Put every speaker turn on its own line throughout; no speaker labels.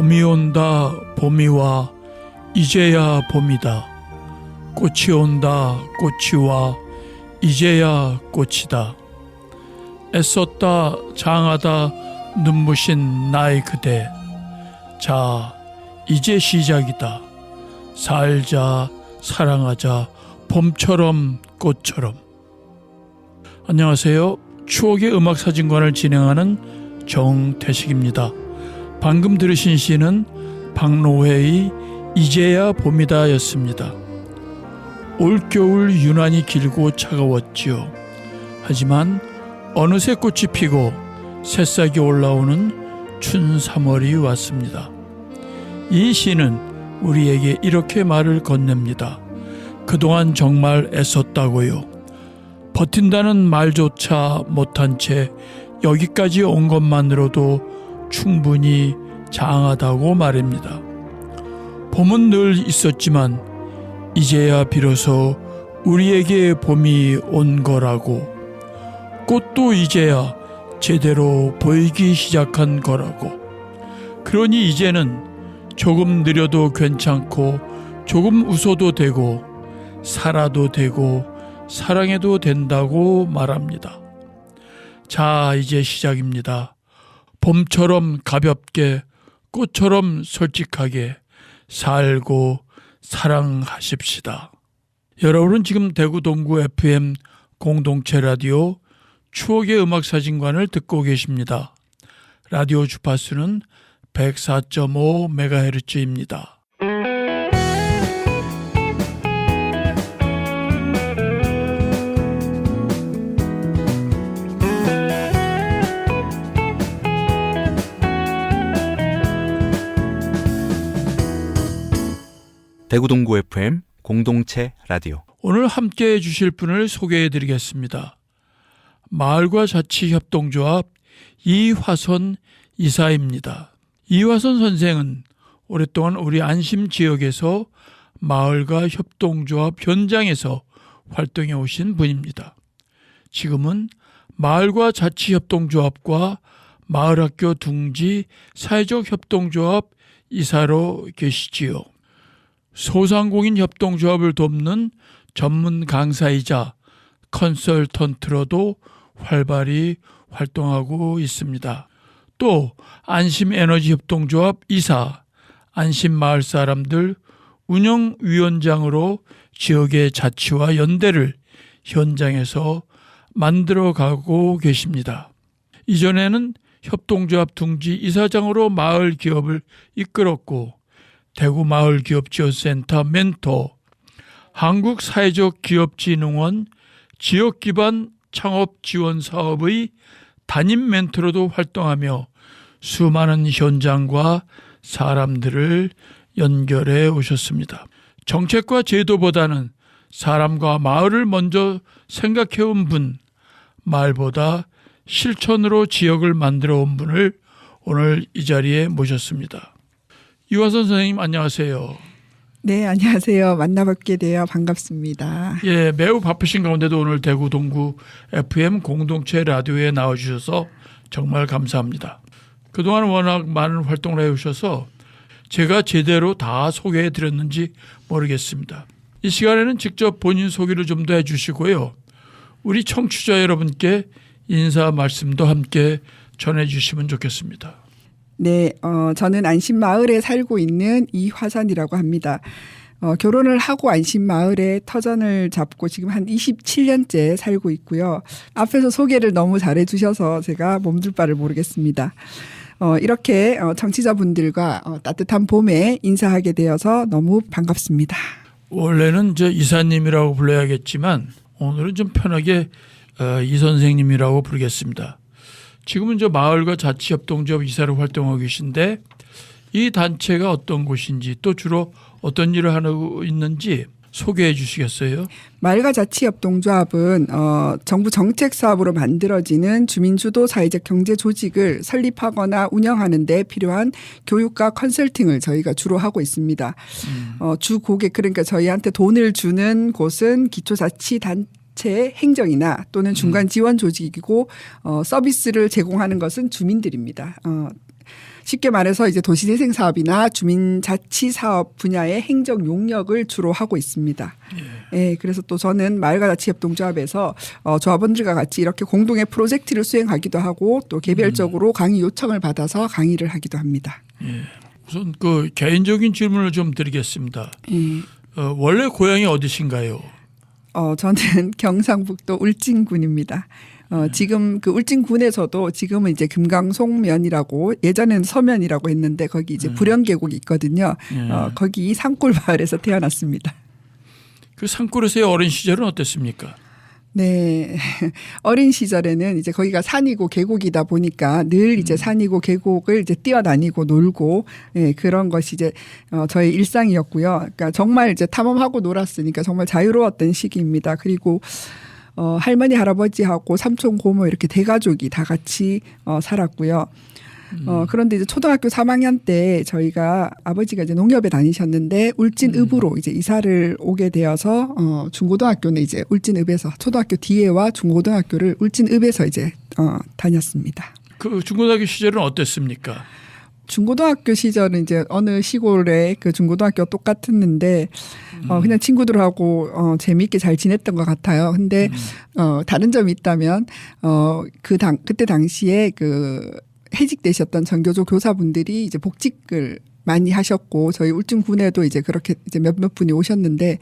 봄이 온다 봄이 와 이제야 봄이다. 꽃이 온다 꽃이 와 이제야 꽃이다. 애썼다 장하다 눈부신 나의 그대. 자 이제 시작이다. 살자 사랑하자 봄처럼 꽃처럼. 안녕하세요. 추억의 음악사진관을 진행하는 정태식입니다. 방금 들으신 시는 박노해의 이제야 봄이다 였습니다. 올겨울 유난히 길고 차가웠지요. 하지만 어느새 꽃이 피고 새싹이 올라오는 춘 3월이 왔습니다. 이 시는 우리에게 이렇게 말을 건넵니다. 그동안 정말 애썼다고요. 버틴다는 말조차 못한 채 여기까지 온 것만으로도 충분히 장하다고 말입니다. 봄은 늘 있었지만 이제야 비로소 우리에게 봄이 온 거라고, 꽃도 이제야 제대로 보이기 시작한 거라고. 그러니 이제는 조금 느려도 괜찮고 조금 웃어도 되고 살아도 되고 사랑해도 된다고 말합니다. 자, 이제 시작입니다. 봄처럼 가볍게 꽃처럼 솔직하게 살고 사랑하십시다. 여러분은 지금 대구 동구 FM 공동체 라디오 추억의 음악사진관을 듣고 계십니다. 라디오 주파수는 104.5MHz입니다.
대구 동구 FM 공동체 라디오.
오늘 함께해 주실 분을 소개해 드리겠습니다. 마을과 자치협동조합 이화선 이사입니다. 이화선 선생은 오랫동안 우리 안심 지역에서 마을과 협동조합 현장에서 활동해 오신 분입니다. 지금은 마을과 자치협동조합과 마을학교 둥지 사회적 협동조합 이사로 계시지요. 소상공인 협동조합을 돕는 전문 강사이자 컨설턴트로도 활발히 활동하고 있습니다. 또 안심에너지협동조합 이사, 안심마을 사람들 운영위원장으로 지역의 자치와 연대를 현장에서 만들어가고 계십니다. 이전에는 협동조합 둥지 이사장으로 마을 기업을 이끌었고 대구 마을기업지원센터 멘토, 한국사회적기업진흥원 지역기반 창업지원사업의 담임 멘토로도 활동하며 수많은 현장과 사람들을 연결해 오셨습니다. 정책과 제도보다는 사람과 마을을 먼저 생각해 온 분, 말보다 실천으로 지역을 만들어 온 분을 오늘 이 자리에 모셨습니다. 이화선 선생님 안녕하세요.
네, 안녕하세요. 만나뵙게 되어 반갑습니다.
예, 매우 바쁘신 가운데도 오늘 대구 동구 FM 공동체 라디오에 나와주셔서 정말 감사합니다. 그동안 워낙 많은 활동을 해오셔서 제가 제대로 다 소개해 드렸는지 모르겠습니다. 이 시간에는 직접 본인 소개를 좀 더 해주시고요. 우리 청취자 여러분께 인사 말씀도 함께 전해주시면 좋겠습니다.
네, 저는 안심마을에 살고 있는 이화선이라고 합니다. 결혼을 하고 안심마을에 터전을 잡고 지금 한 27년째 살고 있고요. 앞에서 소개를 너무 잘해 주셔서 제가 몸둘 바를 모르겠습니다. 이렇게 청취자분들과 따뜻한 봄에 인사하게 되어서 너무 반갑습니다.
원래는 저 이사님이라고 불러야겠지만 오늘은 좀 편하게 이 선생님이라고 부르겠습니다. 지금은 저 마을과 자치협동조합 이사로 활동하고 계신데 이 단체가 어떤 곳인지 또 주로 어떤 일을 하고 있는지 소개해 주시겠어요?
마을과 자치협동조합은 정부 정책 사업으로 만들어지는 주민주도 사회적 경제 조직을 설립하거나 운영하는 데 필요한 교육과 컨설팅을 저희가 주로 하고 있습니다. 주 고객 그러니까 저희한테 돈을 주는 곳은 기초자치단체 행정이나 또는 중간 지원 조직이고 서비스를 제공하는 것은 주민들입니다. 쉽게 말해서 이제 도시재생 사업이나 주민자치 사업 분야의 행정 용역을 주로 하고 있습니다. 예, 그래서 또 저는 마을과 자치협동조합에서 조합원들과 같이 이렇게 공동의 프로젝트를 수행하기도 하고 또 개별적으로 강의 요청을 받아서 강의를 하기도 합니다.
예. 우선 그 개인적인 질문을 좀 드리겠습니다.
예.
원래 고향이 어디신가요?
저는 경상북도 울진군입니다. 지금 그 울진군에서도 지금은 이제 금강송면이라고 예전에는 서면이라고 했는데 거기 이제 부령계곡이 있거든요. 거기 산골 마을에서 태어났습니다.
그 산골에서의 어린 시절은 어땠습니까?
네. 어린 시절에는 이제 거기가 산이고 계곡이다 보니까 늘 이제 산이고 계곡을 이제 뛰어다니고 놀고 예, 그런 것이 이제 저의 일상이었고요. 그러니까 정말 이제 탐험하고 놀았으니까 정말 자유로웠던 시기입니다. 그리고 할머니 할아버지하고 삼촌 고모 이렇게 대가족이 다 같이 살았고요. 그런데 이제 초등학교 3학년 때 저희가 아버지가 이제 농협에 다니셨는데 울진읍으로 이제 이사를 오게 되어서 중고등학교는 이제 울진읍에서 초등학교 뒤에와 중고등학교를 울진읍에서 이제 다녔습니다.
그 중고등학교 시절은 어땠습니까?
중고등학교 시절은 이제 어느 시골의 그 중고등학교 똑같았는데 그냥 친구들하고 재미있게 잘 지냈던 것 같아요. 근데 다른 점이 있다면 그때 당시에 그 해직되셨던 전교조 교사분들이 이제 복직을 많이 하셨고 저희 울진군에도 이제 그렇게 이제 몇몇 분이 오셨는데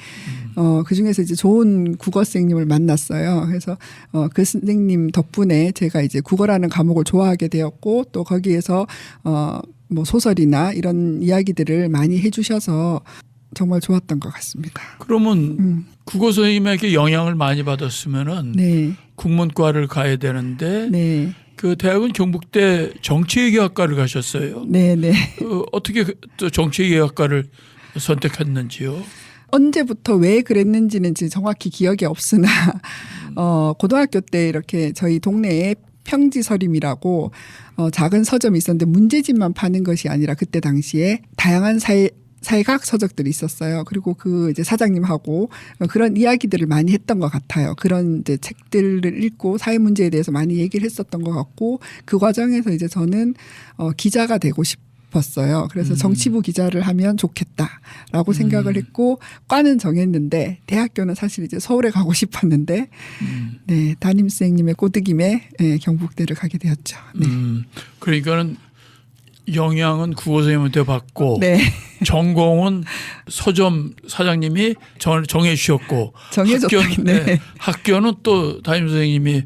그 중에서 이제 좋은 국어 선생님을 만났어요. 그래서 그 선생님 덕분에 제가 이제 국어라는 과목을 좋아하게 되었고 또 거기에서 뭐 소설이나 이런 이야기들을 많이 해주셔서 정말 좋았던 것 같습니다.
그러면 국어 선생님에게 영향을 많이 받았으면은
네.
국문과를 가야 되는데
네.
그 대학은 경북대 정치외교학과를 가셨어요.
네, 네.
어떻게 또 정치외교학과를 선택했는지요?
언제부터 왜 그랬는지는 지금 정확히 기억이 없으나 고등학교 때 이렇게 저희 동네에 평지서림이라고 작은 서점이 있었는데 문제집만 파는 것이 아니라 그때 당시에 다양한 사회학 서적들이 있었어요. 그리고 그 이제 사장님하고 그런 이야기들을 많이 했던 것 같아요. 그런 이제 책들을 읽고 사회 문제에 대해서 많이 얘기를 했었던 것 같고 그 과정에서 이제 저는 기자가 되고 싶었어요. 그래서 정치부 기자를 하면 좋겠다라고 생각을 했고 과는 정했는데 대학교는 사실 이제 서울에 가고 싶었는데 네, 담임 선생님의 꼬드김에 네, 경북대를 가게 되었죠. 네.
그러니까는 영향은 국어 선생님한테 받고
네.
전공은 서점 사장님이 정해 주셨고
네.
학교는 또 담임 선생님이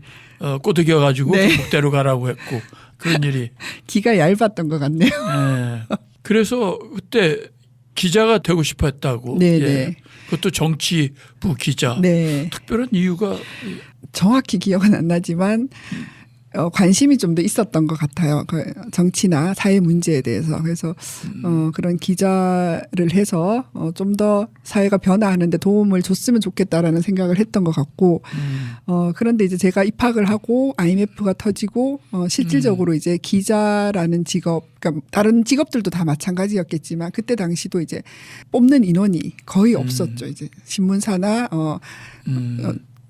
꼬드겨 가지고
네.
경북대로 가라고 했고 그런 일이
기가 얇았던 것 같네요.
네. 그래서 그때 기자가 되고 싶어 했다고.
네,
예.
네.
그것도 정치부 기자.
네.
특별한 이유가
정확히 기억은 안 나지만 관심이 좀 더 있었던 것 같아요. 그 정치나 사회 문제에 대해서. 그래서 그런 기자를 해서 좀 더 사회가 변화하는데 도움을 줬으면 좋겠다라는 생각을 했던 것 같고 그런데 이제 제가 입학을 하고 IMF가 터지고 실질적으로 이제 기자라는 직업, 그러니까 다른 직업들도 다 마찬가지였겠지만 그때 당시도 이제 뽑는 인원이 거의 없었죠. 이제 신문사나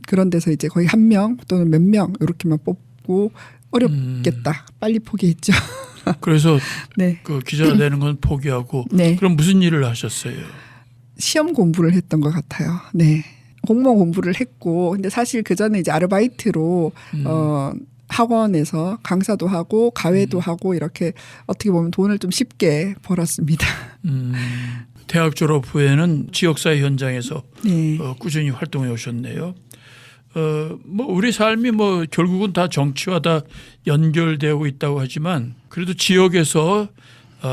그런 데서 이제 거의 한 명 또는 몇 명 이렇게만 뽑고 어렵겠다. 빨리 포기했죠.
그래서
네.
그 기자가 되는 건 포기하고
네.
그럼 무슨 일을 하셨어요?
시험 공부를 했던 것 같아요. 네. 공무원 공부를 했고 근데 사실 그 전에 이제 아르바이트로 학원에서 강사도 하고 가외도 하고 이렇게 어떻게 보면 돈을 좀 쉽게 벌었습니다.
대학 졸업 후에는 지역사회 현장에서
네.
꾸준히 활동해 오셨네요. 뭐 우리 삶이 뭐 결국은 다 정치와 다 연결되고 있다고 하지만 그래도 지역에서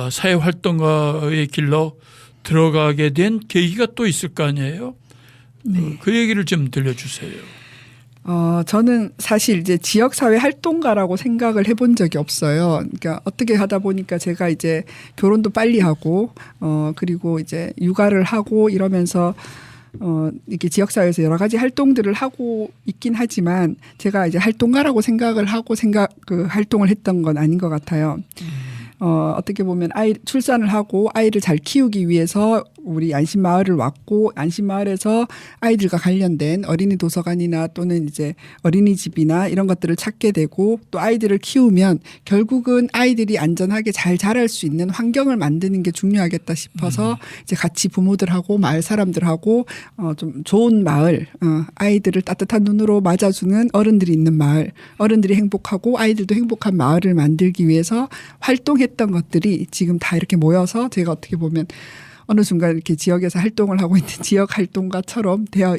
사회 활동가의 길로 들어가게 된 계기가 또 있을 거 아니에요?
네.
그 얘기를 좀 들려주세요.
저는 사실 이제 지역사회 활동가라고 생각을 해본 적이 없어요. 그러니까 어떻게 하다 보니까 제가 이제 결혼도 빨리 하고, 그리고 이제 육아를 하고 이러면서 이렇게 지역사회에서 여러 가지 활동들을 하고 있긴 하지만 제가 이제 활동가라고 생각을 하고 활동을 했던 건 아닌 것 같아요. 어떻게 보면 출산을 하고 아이를 잘 키우기 위해서 우리 안심마을을 왔고 안심마을에서 아이들과 관련된 어린이 도서관이나 또는 이제 어린이집이나 이런 것들을 찾게 되고 또 아이들을 키우면 결국은 아이들이 안전하게 잘 자랄 수 있는 환경을 만드는 게 중요하겠다 싶어서 이제 같이 부모들하고 마을 사람들하고 좀 좋은 마을, 아이들을 따뜻한 눈으로 맞아주는 어른들이 있는 마을, 어른들이 행복하고 아이들도 행복한 마을을 만들기 위해서 활동했던 것들이 지금 다 이렇게 모여서 제가 어떻게 보면 어느 순간 이렇게 지역에서 활동을 하고 있는 지역 활동가처럼 되어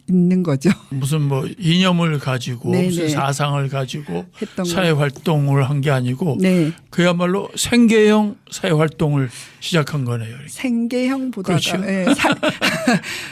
있는 거죠.
무슨 뭐 이념을 가지고
네네.
무슨 사상을 가지고
했던
사회 활동을 한 게 아니고
네.
그야말로 생계형 사회 활동을 시작한 거네요.
생계형보다가
그렇죠.
예,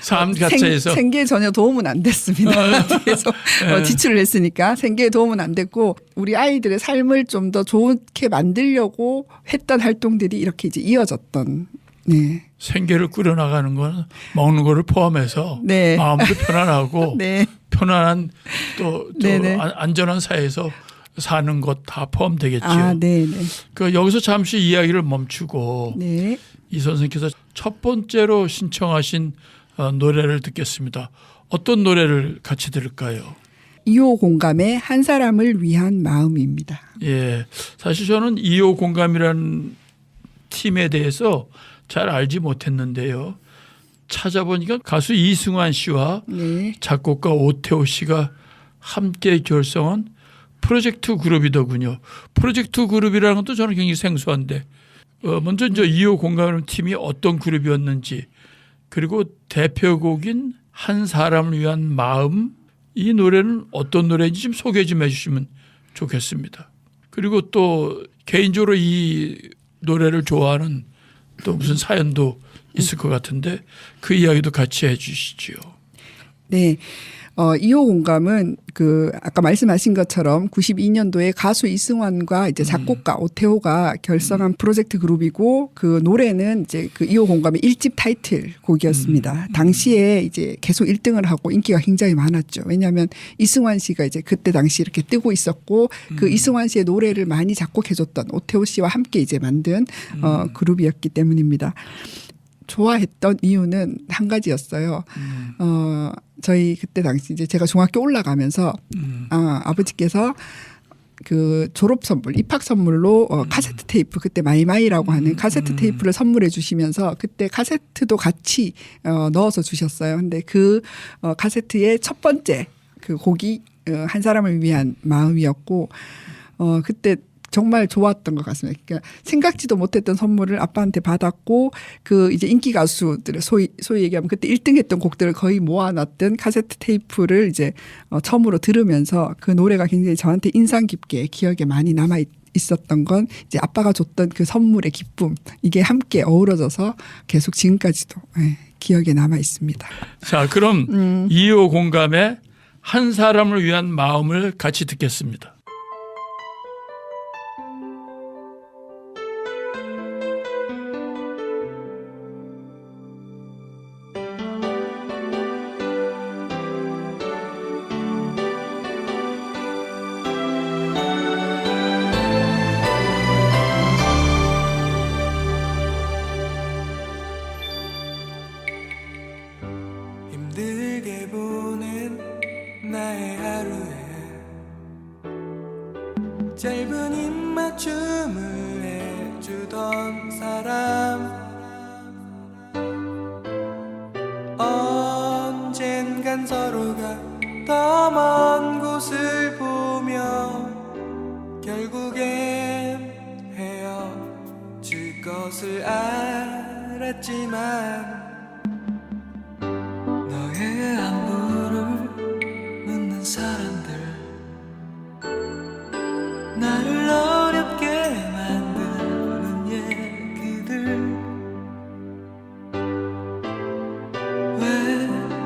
삶 자체에서
생계에 전혀 도움은 안 됐습니다. 뒤에서
네.
지출을 했으니까 생계에 도움은 안 됐고 우리 아이들의 삶을 좀 더 좋게 만들려고 했던 활동들이 이렇게 이제 이어졌던. 네.
생계를 꾸려나가는 건 먹는 거를 포함해서
네.
마음도 편안하고
네.
편안한 또
네네.
안전한 사회에서 사는 것 다 포함되겠지요.
아, 네, 네.
그 여기서 잠시 이야기를 멈추고
네.
이 선생님께서 첫 번째로 신청하신 노래를 듣겠습니다. 어떤 노래를 같이 들을까요?
2호 공감의 한 사람을 위한 마음입니다.
예, 사실 저는 2호 공감이라는 팀에 대해서 잘 알지 못했는데요. 찾아보니까 가수 이승환 씨와
네.
작곡가 오태호 씨가 함께 결성한 프로젝트 그룹이더군요. 프로젝트 그룹이라는 것도 저는 굉장히 생소한데 먼저 이제 2호 공감하는 팀이 어떤 그룹이었는지 그리고 대표곡인 한 사람을 위한 마음 이 노래는 어떤 노래인지 좀 소개 좀 해주시면 좋겠습니다. 그리고 또 개인적으로 이 노래를 좋아하는 또 무슨 사연도 있을 것 같은데 그 이야기도 같이 해 주시지요.
네. 2호 공감은 그 아까 말씀하신 것처럼 92년도에 가수 이승환과 이제 작곡가 오태호가 결성한 프로젝트 그룹이고 그 노래는 이제 그 2호 공감의 1집 타이틀 곡이었습니다. 당시에 이제 계속 1등을 하고 인기가 굉장히 많았죠. 왜냐하면 이승환 씨가 이제 그때 당시 이렇게 뜨고 있었고 그 이승환 씨의 노래를 많이 작곡해줬던 오태호 씨와 함께 이제 만든 그룹이었기 때문입니다. 좋아했던 이유는 한 가지였어요. 저희 그때 당시 이제 제가 중학교 올라가면서 아버지께서 그 졸업 선물, 입학 선물로 카세트 테이프 그때 마이마이라고 하는 카세트 테이프를 선물해 주시면서 그때 카세트도 같이 넣어서 주셨어요. 근데 그 카세트의 첫 번째 그 곡이 한 사람을 위한 마음이었고 그때 정말 좋았던 것 같습니다. 그러니까 생각지도 못했던 선물을 아빠한테 받았고 그 이제 인기 가수들의 소위 얘기하면 그때 1등했던 곡들을 거의 모아놨던 카세트 테이프를 이제 처음으로 들으면서 그 노래가 굉장히 저한테 인상 깊게 기억에 많이 남아 있었던 건 이제 아빠가 줬던 그 선물의 기쁨 이게 함께 어우러져서 계속 지금까지도 기억에 남아 있습니다.
자, 그럼 2호 공감의 한 사람을 위한 마음을 같이 듣겠습니다.
힘들게 보낸 나의 하루에 짧은 입맞춤을 해주던 사람 언젠간 서로가 더 먼 곳을 보며 결국엔 헤어질 것을 알았지만 너의 안부를 묻는 사람들 나를 어렵게 만드는 얘기들 왜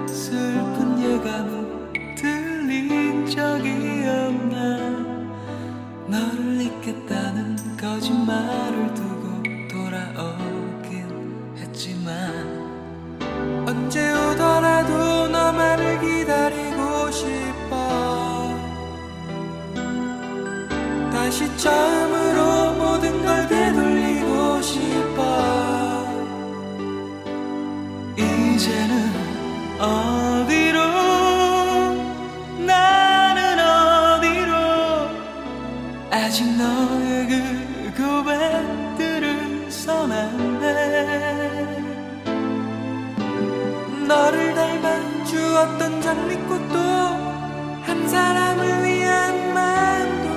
슬픈 예감은 들린 적이 없나 너를 잊겠다는 거짓말을 두고 돌아오긴 했지만 언제 오더라도 너만을 기다리고 싶어 다시 처음으로 모든 걸 되돌리고 싶어 아직 너의 그 고백들은 선한데 너를 닮아 주었던 장미꽃도 한 사람을 위한 마음도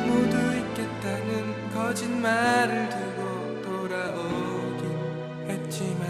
모두 있겠다는 거짓말을 두고 돌아오긴 했지만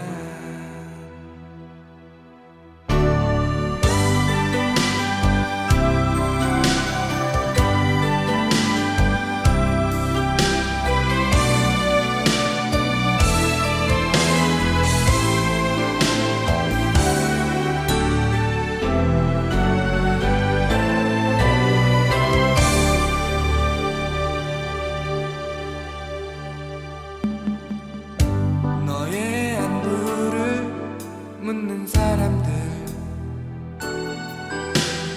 너의 안부를 묻는 사람들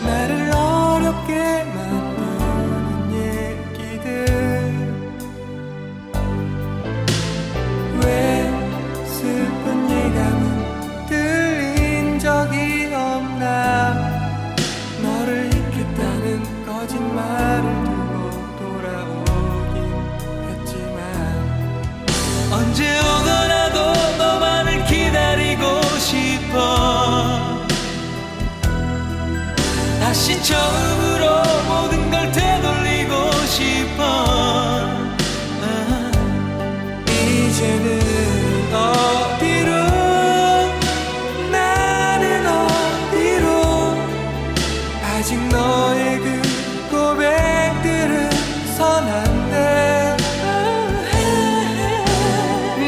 나를 어렵게 만드는 얘기들 왜 슬픈 예감은 들린 적이 없나 너를 잊겠다는 거짓말을 두고 돌아오긴 했지만 언제 오더라도 너만을 기다리고 싶어 다시 처음으로 모든 걸 되돌리고 싶어 이제는 어디로 나는 어디로 아직 너의 그 고백들은 선한데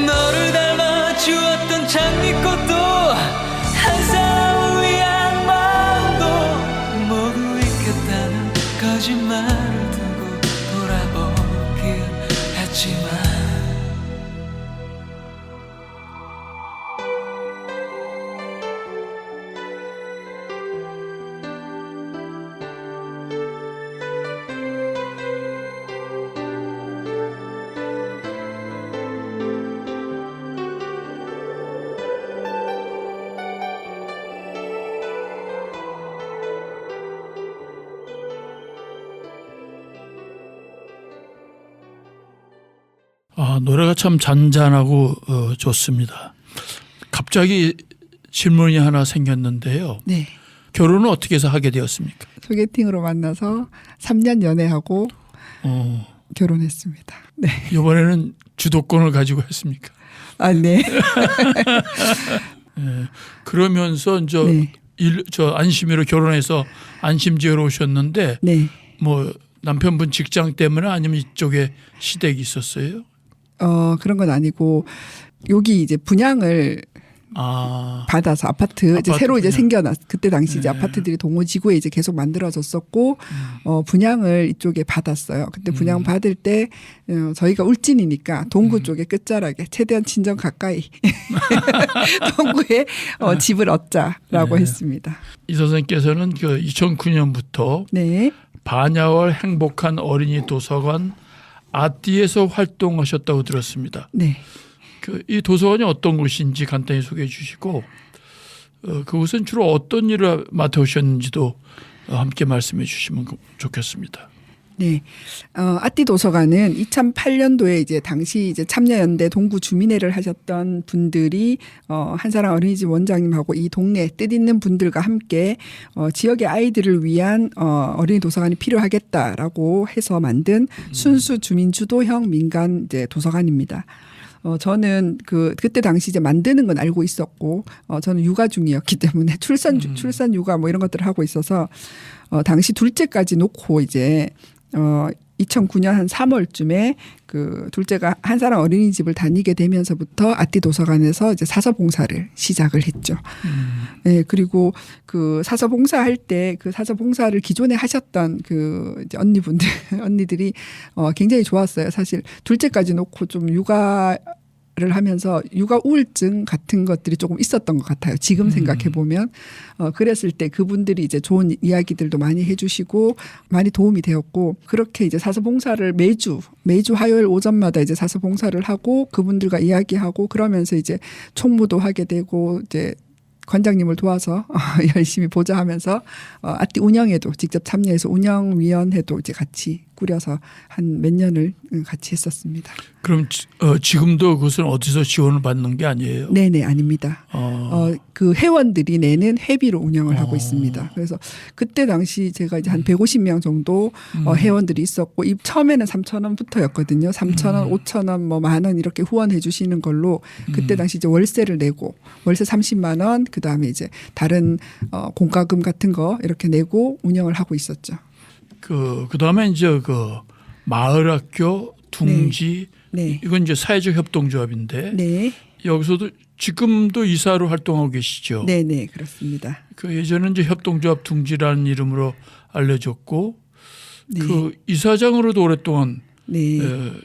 너를 닮아 주었던 장미꽃도 한 사람을 위한 마음도 모두 있겠다는 거짓말을 두고 돌아오긴 했지만
노래가 참 잔잔하고 좋습니다. 갑자기 질문이 하나 생겼는데요.
네.
결혼은 어떻게 해서 하게 되었습니까?
소개팅으로 만나서 3년 연애하고 결혼했습니다. 네.
이번에는 주도권을 가지고 했습니까?
아, 네.
네. 그러면서
네.
저 안심이로 결혼해서 안심지어로 오셨는데
네.
뭐 남편분 직장 때문에 아니면 이쪽에 시댁이 있었어요?
그런 건 아니고 여기 이제 분양을 받아서 아파트 이제 새로 이제 생겨났 그때 당시 이제 아파트들이 동호지구에 이제 계속 만들어졌었고 분양을 이쪽에 받았어요. 근데 분양 받을 때 저희가 울진이니까 동구 쪽에 끝자락에 최대한 친정 가까이 동구에 집을 얻자라고 했습니다.
이 선생님께서는 그 2009년부터
네.
반야월 행복한 어린이 도서관 아띠에서 활동하셨다고 들었습니다.
네.
이 도서관이 어떤 곳인지 간단히 소개해 주시고 그곳은 주로 어떤 일을 맡아오셨는지도 함께 말씀해 주시면 좋겠습니다.
네. 아띠 도서관은 2008년도에 이제 당시 이제 참여연대 동구 주민회를 하셨던 분들이 한사랑 어린이집 원장님하고 이 동네 뜻있는 분들과 함께 지역의 아이들을 위한 어린이 도서관이 필요하겠다라고 해서 만든 순수 주민 주도형 민간 이제 도서관입니다. 저는 그때 당시 이제 만드는 건 알고 있었고, 저는 육아 중이었기 때문에 출산 육아 뭐 이런 것들을 하고 있어서, 당시 둘째까지 놓고 이제, 2009년 한 3월쯤에 그 둘째가 한사랑 어린이집을 다니게 되면서부터 아띠 도서관에서 이제 사서 봉사를 시작을 했죠. 네, 그리고 그 사서 봉사할 때 그 사서 봉사를 기존에 하셨던 그 이제 언니들이 굉장히 좋았어요. 사실 둘째까지 놓고 좀 육아를 하면서 육아 우울증 같은 것들이 조금 있었던 것 같아요. 지금 생각해 보면 그랬을 때 그분들이 이제 좋은 이야기들도 많이 해주시고 많이 도움이 되었고 그렇게 이제 사서 봉사를 매주 화요일 오전마다 이제 사서 봉사를 하고 그분들과 이야기하고 그러면서 이제 총무도 하게 되고 이제 관장님을 도와서 열심히 보좌하면서 아띠 운영에도 직접 참여해서 운영위원회도 이제 같이 꾸려서 한 몇 년을 같이 했었습니다.
그럼 지금도 그것은 어디서 지원을 받는 게 아니에요?
네네 아닙니다. 그 회원들이 내는 회비로 운영을 하고 있습니다. 그래서 그때 당시 제가 이제 한 150명 정도 회원들이 있었고 처음에는 3,000원부터였거든요. 3,000원, 5,000원, 뭐 10,000원 이렇게 후원해 주시는 걸로 그때 당시 이제 월세를 내고 월세 30만 원, 그 다음에 이제 다른 공과금 같은 거 이렇게 내고 운영을 하고 있었죠.
그 다음에 이제 그 마을학교 둥지
네.
이건 이제 사회적 협동조합인데
네.
여기서도 지금도 이사로 활동하고 계시죠?
네네 그렇습니다.
그 예전에 이제 협동조합 둥지라는 이름으로 알려졌고
네.
그 이사장으로도 오랫동안
네.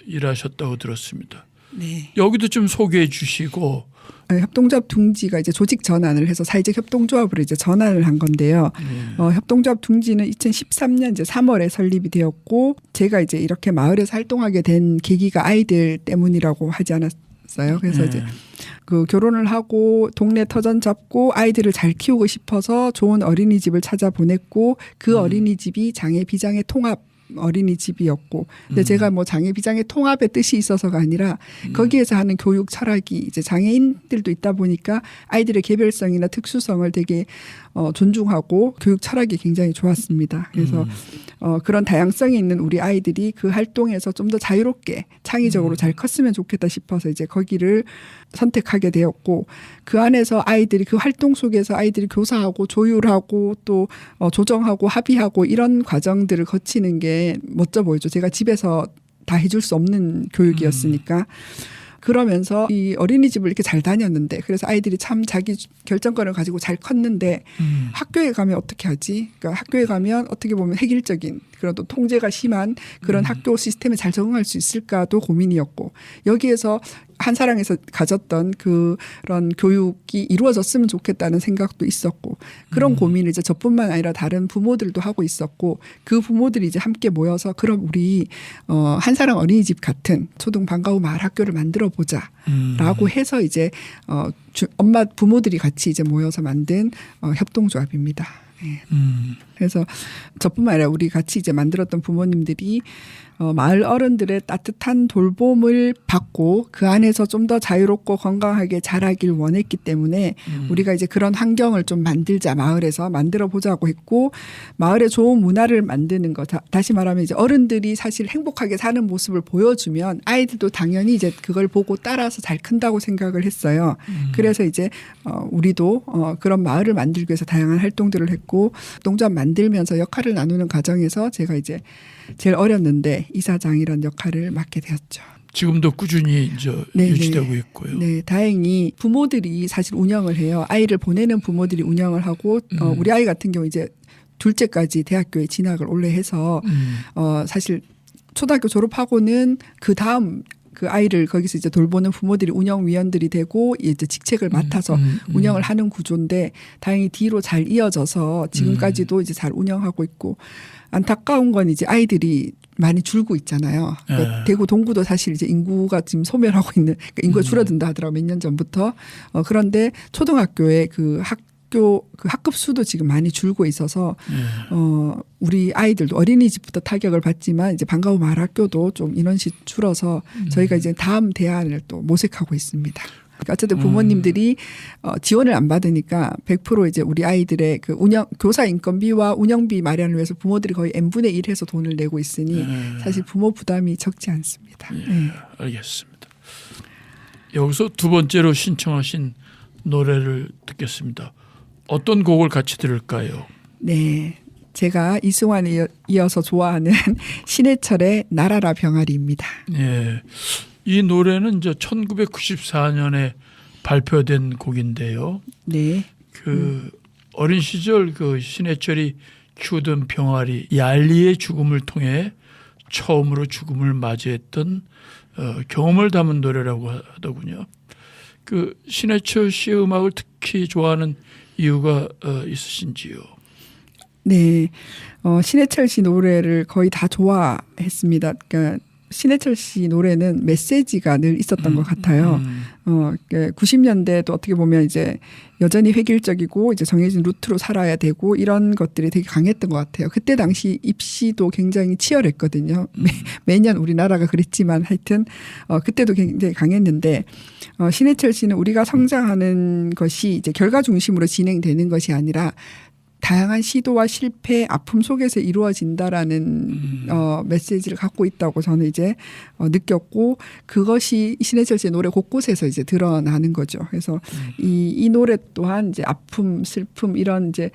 일하셨다고 들었습니다.
네.
여기도 좀 소개해 주시고.
협동조합 둥지가 이제 조직 전환을 해서 사회적 협동조합으로 이제 전환을 한 건데요. 협동조합 둥지는 2013년 이제 3월에 설립이 되었고 제가 이제 이렇게 마을에서 활동하게 된 계기가 아이들 때문이라고 하지 않았어요. 그래서 이제 그 결혼을 하고 동네 터전 잡고 아이들을 잘 키우고 싶어서 좋은 어린이집을 찾아보냈고 그 어린이집이 장애 비장애 통합 어린이집이었고 근데 제가 뭐 장애 비장애 통합의 뜻이 있어서가 아니라 거기에서 하는 교육 철학이 이제 장애인들도 있다 보니까 아이들의 개별성이나 특수성을 되게 존중하고 교육 철학이 굉장히 좋았습니다. 그래서 그런 다양성이 있는 우리 아이들이 그 활동에서 좀 더 자유롭게 창의적으로 잘 컸으면 좋겠다 싶어서 이제 거기를 선택하게 되었고 그 안에서 아이들이 그 활동 속에서 아이들이 교사하고 조율하고 또 조정하고 합의하고 이런 과정들을 거치는 게 멋져 보이죠. 제가 집에서 다 해줄 수 없는 교육이었으니까. 그러면서 이 어린이집을 이렇게 잘 다녔는데 그래서 아이들이 참 자기 결정권을 가지고 잘 컸는데 학교에 가면 어떻게 하지? 그러니까 학교에 가면 어떻게 보면 획일적인 그런 또 통제가 심한 그런 학교 시스템에 잘 적응할 수 있을까도 고민이었고 여기에서 한사랑에서 가졌던 그런 교육이 이루어졌으면 좋겠다는 생각도 있었고 그런 고민을 이제 저뿐만 아니라 다른 부모들도 하고 있었고 그 부모들이 이제 함께 모여서 그럼 우리 한사랑 어린이집 같은 초등 방과후 마을 학교를 만들어 보자라고 해서 이제 엄마 부모들이 같이 이제 모여서 만든 협동조합입니다. 네. 그래서 저뿐만 아니라 우리 같이 이제 만들었던 부모님들이 마을 어른들의 따뜻한 돌봄을 받고 그 안에서 좀 더 자유롭고 건강하게 자라길 원했기 때문에 우리가 이제 그런 환경을 좀 만들자 마을에서 만들어 보자고 했고 마을의 좋은 문화를 만드는 것 다시 말하면 이제 어른들이 사실 행복하게 사는 모습을 보여주면 아이들도 당연히 이제 그걸 보고 따라서 잘 큰다고 생각을 했어요. 그래서 이제 우리도 그런 마을을 만들기 위해서 다양한 활동들을 했고 동조합 만들면서 역할을 나누는 과정에서 제가 이제 제일 어렸는데 이사장이라는 역할을 맡게 되었죠.
지금도 꾸준히 이제 유지되고 있고요.
네, 다행히 부모들이 사실 운영을 해요. 아이를 보내는 부모들이 운영을 하고 우리 아이 같은 경우 이제 둘째까지 대학교에 진학을 올해 해서 사실 초등학교 졸업하고는 그 다음 그 아이를 거기서 이제 돌보는 부모들이 운영위원들이 되고 이제 직책을 맡아서 운영을 하는 구조인데 다행히 뒤로 잘 이어져서 지금까지도 이제 잘 운영하고 있고 안타까운 건 이제 아이들이 많이 줄고 있잖아요. 그러니까 대구 동구도 사실 이제 인구가 지금 소멸하고 있는 그러니까 인구가 줄어든다 하더라고요. 몇 년 전부터. 그런데 초등학교에 그 학급 수도 지금 많이 줄고 있어서 우리 아이들도 어린이집부터 타격을 받지만 이제 방과후 마을 학교도 좀 인원수 줄어서 저희가 이제 다음 대안을 또 모색하고 있습니다. 그러니까 어쨌든 부모님들이 지원을 안 받으니까 100% 이제 우리 아이들의 그 교사 인건비와 운영비 마련을 위해서 부모들이 거의 n분의 1 해서 돈을 내고 있으니 사실 부모 부담이 적지 않습니다. 네.
알겠습니다. 여기서 두 번째로 신청하신 노래를 듣겠습니다. 어떤 곡을 같이 들을까요?
네. 제가 이승환에 이어서 좋아하는 신해철의 나라라 병아리입니다.
네. 이 노래는 이제 1994년에 발표된 곡인데요.
네.
그 어린 시절 그 신해철이 키우던 병아리 얄리의 죽음을 통해 처음으로 죽음을 맞이했던 경험을 담은 노래라고 하더군요. 그 신해철 씨의 음악을 특히 좋아하는 이유가 있으신지요?
네. 신해철 씨 노래를 거의 다 좋아했습니다. 그러니까 신해철 씨 노래는 메시지가 늘 있었던 것 같아요. 90년대도 어떻게 보면 이제 여전히 획일적이고 이제 정해진 루트로 살아야 되고 이런 것들이 되게 강했던 것 같아요. 그때 당시 입시도 굉장히 치열했거든요. 매년 우리나라가 그랬지만 하여튼 그때도 굉장히 강했는데 신해철 씨는 우리가 성장하는 것이 이제 결과 중심으로 진행되는 것이 아니라 다양한 시도와 실패, 아픔 속에서 이루어진다라는 메시지를 갖고 있다고 저는 이제 느꼈고 그것이 신해철 씨의 노래 곳곳에서 이제 드러나는 거죠. 그래서 이 노래 또한 이제 아픔, 슬픔 이런 이제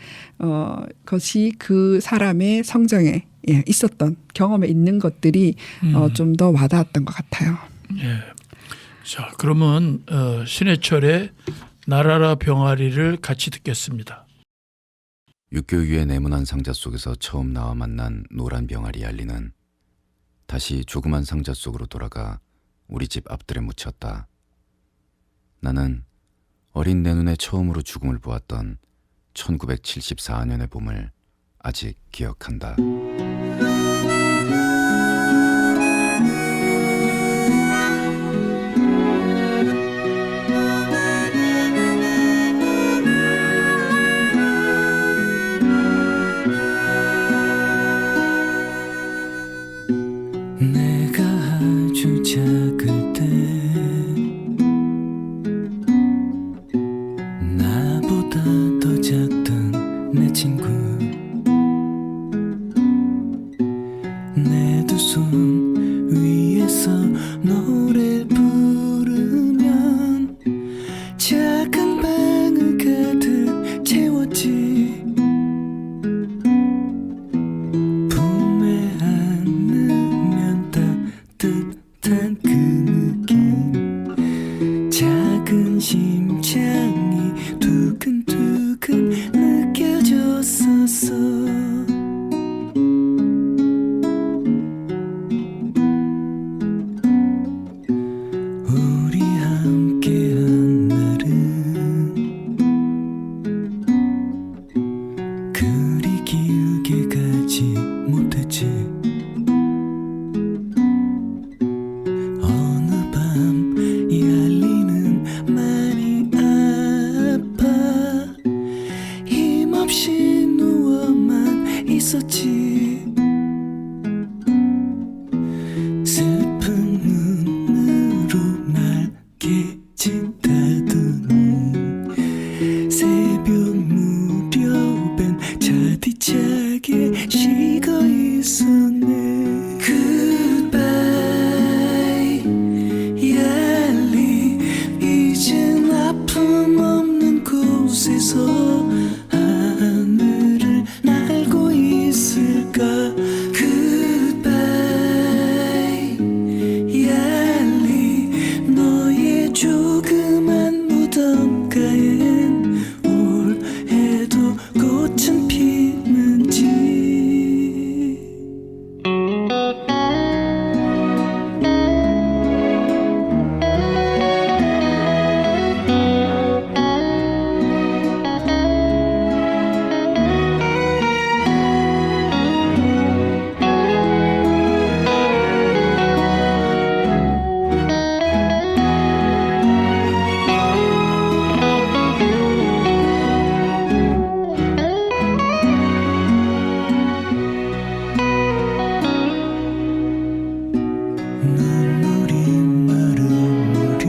것이 그 사람의 성장에 있었던 경험에 있는 것들이 좀 더 와닿았던 것 같아요.
예. 자, 그러면 신해철의 나라라 병아리를 같이 듣겠습니다.
육교 위의 네모난 상자 속에서 처음 나와 만난 노란 병아리 알리는 다시 조그만 상자 속으로 돌아가 우리 집 앞들에 묻혔다. 나는 어린 내 눈에 처음으로 죽음을 보았던 1974년의 봄을 아직 기억한다.
내가 아주 작을 때 나보다 더 작던 내 친구 내 두 손 위에서 노래 부르면 작은 방을 가득 채웠지. 품에 안으면 따뜻한 그 느낌 작은 심장이 두근두근 느껴졌었어. 우리 함께한 날은 그리 길게 가지 못했지. 어느 밤 얄리는 많이 아파 힘없이 누워만 있었지. 슬픈 눈으로 맑게 짓다더니 새벽 무렵엔 차디차게 식어 있었네. Goodbye 얄리 이젠 아픔 없는 곳에서 하늘을 날고 있을까. Goodbye 얄리 너의 조그만 무덤가엔 올해도 꽃은 피는지. 눈물이 마른 무렵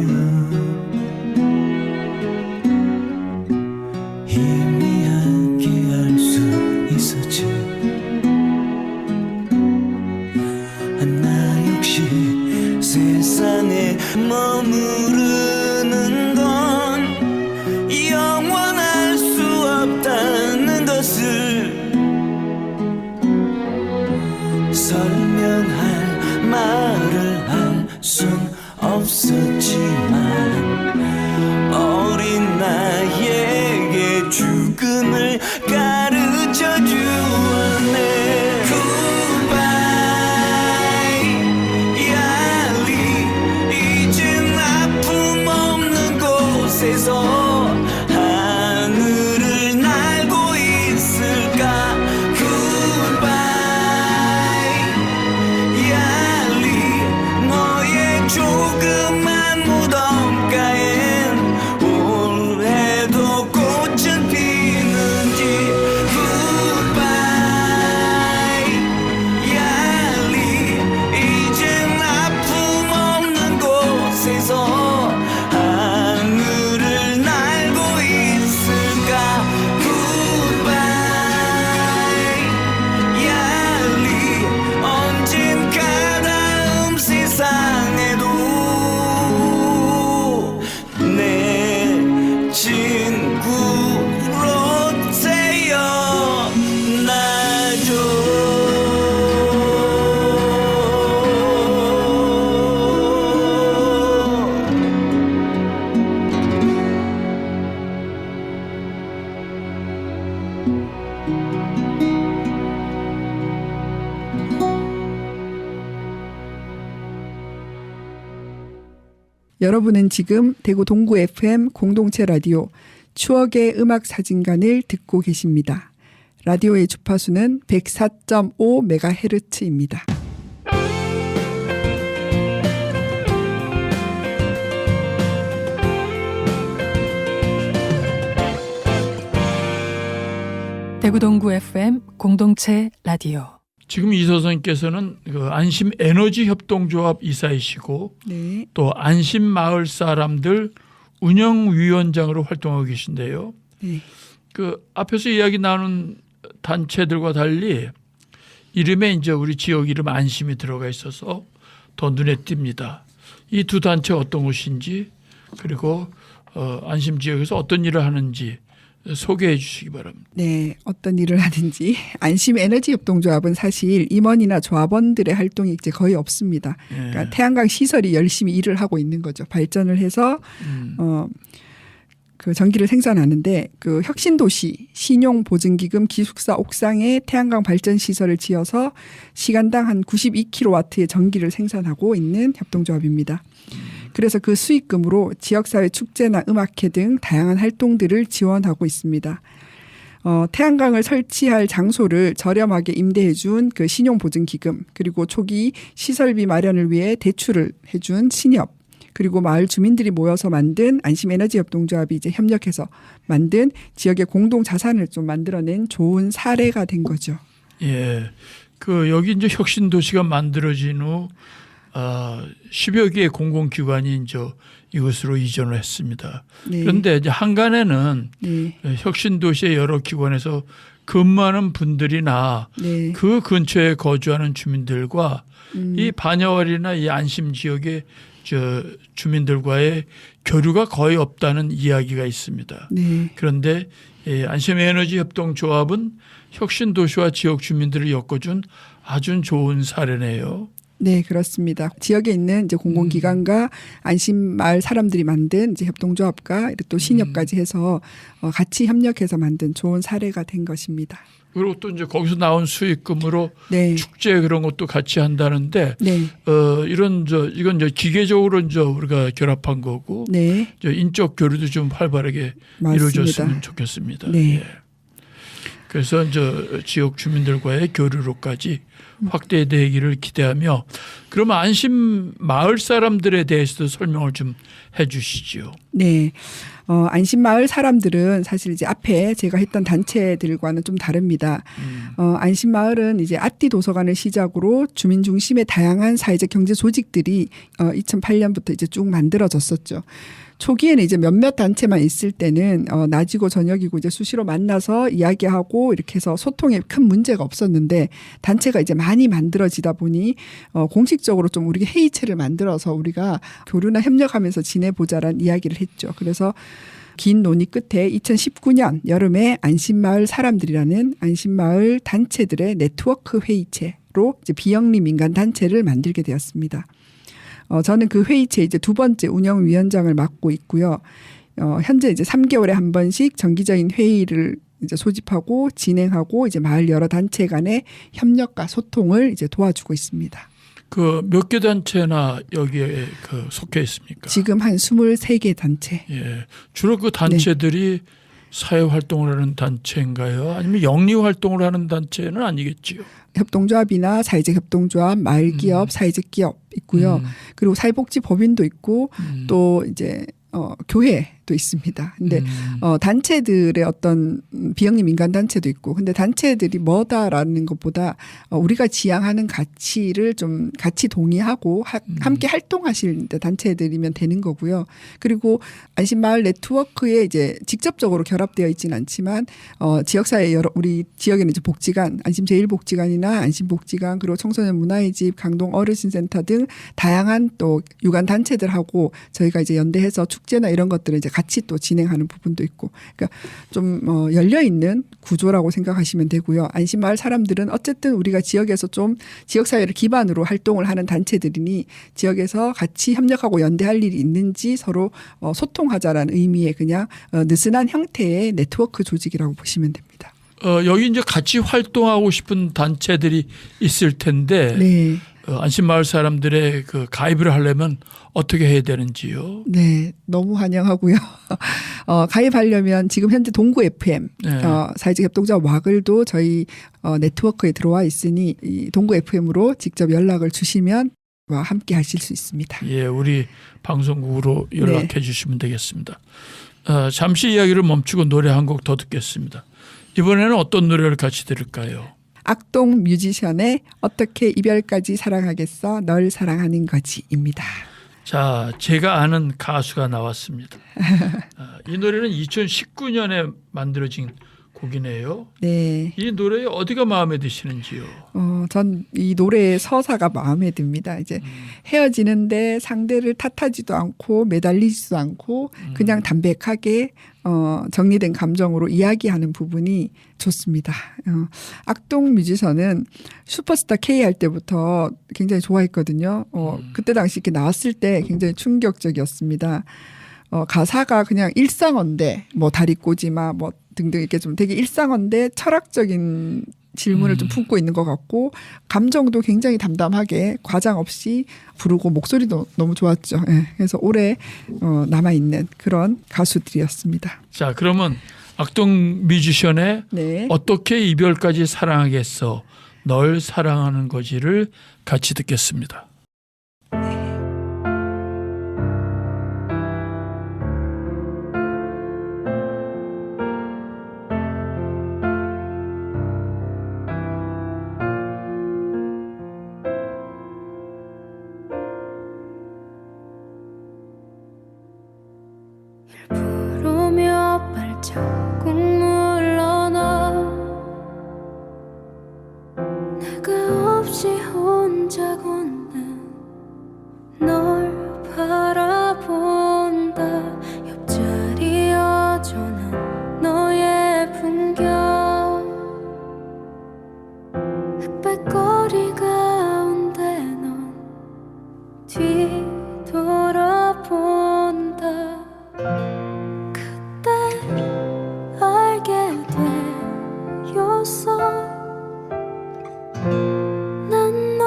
희미하게 알 수 있었지. 나 역시 세상에 머무르는 건 영원할 수 없다는 것을 설명할 말을 할 순 없었지만 어린 나에게 죽음을 가르쳐 주었네. Goodbye 얄리 이젠 아픔 없는 곳에서 하늘을 날고 있을까. Goodbye 얄리
여러분은 지금 대구 동구 FM 공동체 라디오 추억의 음악 사진관을 듣고 계십니다. 라디오의 주파수는 104.5MHz입니다.
대구 동구 FM 공동체 라디오.
지금 이 선생님께서는 그 안심 에너지 협동조합 이사이시고
네.
또 안심 마을 사람들 운영위원장으로 활동하고 계신데요.
네.
그 앞에서 이야기 나눈 단체들과 달리 이름에 이제 우리 지역 이름 안심이 들어가 있어서 더 눈에 띕니다. 이 두 단체 어떤 곳인지 그리고 안심 지역에서 어떤 일을 하는지 소개해 주시기 바랍니다.
네, 어떤 일을 하는지. 안심 에너지 협동조합은 사실 임원이나 조합원들의 활동이 이제 거의 없습니다. 그러니까 태양광 시설이 열심히 일을 하고 있는 거죠. 발전을 해서 그 전기를 생산하는데 그 혁신도시 신용보증기금 기숙사 옥상에 태양광 발전 시설을 지어서 시간당 한 92kW의 전기를 생산하고 있는 협동조합입니다. 그래서 그 수익금으로 지역사회 축제나 음악회 등 다양한 활동들을 지원하고 있습니다. 태양광을 설치할 장소를 저렴하게 임대해 준 그 신용보증기금, 그리고 초기 시설비 마련을 위해 대출을 해준 신협, 그리고 마을 주민들이 모여서 만든 안심에너지협동조합이 이제 협력해서 만든 지역의 공동 자산을 좀 만들어낸 좋은 사례가 된 거죠.
예, 그 여기 이제 혁신도시가 만들어진 후 10여 개의 공공기관이 이제 이곳으로 이전을 했습니다.
네.
그런데 이제 한간에는
네.
혁신도시의 여러 기관에서 근무하는 분들이나
네.
그 근처에 거주하는 주민들과 이 반야월이나 이 안심 지역의 주민들과의 교류가 거의 없다는 이야기가 있습니다.
네.
그런데 안심에너지협동조합은 혁신도시와 지역 주민들을 엮어준 아주 좋은 사례네요.
네, 그렇습니다. 지역에 있는 이제 공공기관과 안심마을 사람들이 만든 이제 협동조합과 또 신협까지 해서 같이 협력해서 만든 좋은 사례가 된 것입니다.
그리고 또 이제 거기서 나온 수익금으로
네.
축제 그런 것도 같이 한다는데
네.
이건 이제 기계적으로 이제 우리가 결합한 거고
네.
인적 교류도 좀 활발하게
맞습니다.
이루어졌으면 좋겠습니다.
네.
예. 그래서 이제 지역 주민들과의 교류로까지 확대되기를 기대하며, 그러면 안심 마을 사람들에 대해서도 설명을 좀 해주시죠.
네. 안심마을 사람들은 사실 이제 앞에 제가 했던 단체들과는 좀 다릅니다. 안심마을은 이제 아띠 도서관을 시작으로 주민 중심의 다양한 사회적 경제 조직들이 2008년부터 이제 쭉 만들어졌었죠. 초기에는 이제 몇몇 단체만 있을 때는 낮이고 저녁이고 이제 수시로 만나서 이야기하고 이렇게 해서 소통에 큰 문제가 없었는데, 단체가 이제 많이 만들어지다 보니 공식적으로 좀 우리가 회의체를 만들어서 우리가 교류나 협력하면서 지내보자라는 이야기를 했죠. 그래서 긴 논의 끝에 2019년 여름에 안심마을 사람들이라는 안심마을 단체들의 네트워크 회의체로 이제 비영리 민간 단체를 만들게 되었습니다. 저는 그 회의체 이제 두 번째 운영위원장을 맡고 있고요. 현재 이제 3개월에 한 번씩 정기적인 회의를 이제 소집하고 진행하고 이제 마을 여러 단체 간의 협력과 소통을 이제 도와주고 있습니다.
그 몇 개 단체나 여기에 그 속해 있습니까?
지금 한 23개 단체.
예. 주로 그 단체들이 사회 활동을 하는 단체인가요? 아니면 영리 활동을 하는 단체는 아니겠지요?
협동조합이나 사회적 협동조합, 마을기업, 사회적 기업 있고요. 그리고 사회복지법인도 있고 또 이제 교회도 있습니다. 근데 단체들의 어떤 비영리 민간 단체도 있고, 근데 단체들이 뭐다라는 것보다 우리가 지향하는 가치를 좀 같이 동의하고 함께 활동하실 단체들이면 되는 거고요. 그리고 안심마을 네트워크에 이제 직접적으로 결합되어 있지는 않지만 지역사회 우리 지역에는 이제 복지관, 안심제일복지관이나 안심복지관, 그리고 청소년 문화의 집, 강동 어르신센터 등 다양한 또 유관 단체들하고 저희가 이제 연대해서 축제나 이런 것들을 이제 같이 또 진행하는 부분도 있고, 그러니까 좀 열려 있는 구조라고 생각하시면 되고요. 안심마을 사람들은 어쨌든 우리가 지역에서 좀 지역사회를 기반으로 활동을 하는 단체들이니 지역에서 같이 협력하고 연대할 일이 있는지 서로 소통하자라는 의미의 그냥 느슨한 형태의 네트워크 조직이라고 보시면 됩니다.
여기 이제 같이 활동하고 싶은 단체들이 있을 텐데
네.
안심마을 사람들의 그 가입을 하려면 어떻게 해야 되는지요?
네, 너무 환영하고요. 가입하려면 지금 현재 동구 FM
네.
사회적 협동조합 와글도 저희 네트워크에 들어와 있으니 이 동구 FM으로 직접 연락을 주시면 함께 하실 수 있습니다.
예, 우리 방송국으로 연락해 주시면 되겠습니다. 잠시 이야기를 멈추고 노래 한 곡 더 듣겠습니다. 이번에는 어떤 노래를 같이 들을까요?
악동 뮤지션의 어떻게 이별까지 사랑하겠어 널 사랑하는 거지입니다.
자, 제가 아는 가수가 나왔습니다. 이 노래는 2019년에 만들어진 곡이네요.
네,
이 노래에 어디가 마음에 드시는지요?
전 이 노래의 서사가 마음에 듭니다. 이제 헤어지는데 상대를 탓하지도 않고 매달리지도 않고 그냥 담백하게 정리된 감정으로 이야기하는 부분이 좋습니다. 악동 뮤지션은 슈퍼스타 K 할 때부터 굉장히 좋아했거든요. 그때 당시 이렇게 나왔을 때 굉장히 충격적이었습니다. 가사가 그냥 일상어인데 뭐 다리 꼬지마 뭐 등등 이렇게 좀 되게 일상어인데 철학적인 질문을 좀 품고 있는 것 같고 감정도 굉장히 담담하게 과장 없이 부르고 목소리도 너무 좋았죠. 예, 그래서 오래 남아있는 그런 가수들이었습니다.
자, 그러면 악동 뮤지션의
네.
어떻게 이별까지 사랑하겠어 널 사랑하는 거지를 같이 듣겠습니다.
부르며 발자국 물러나 내가 없이 혼자 걷는 널 바라본다. 옆자리 여전한 너의 풍경 흑백거리 가운데 넌 뒤돌아본다. 그때 알게 되었어. 난 널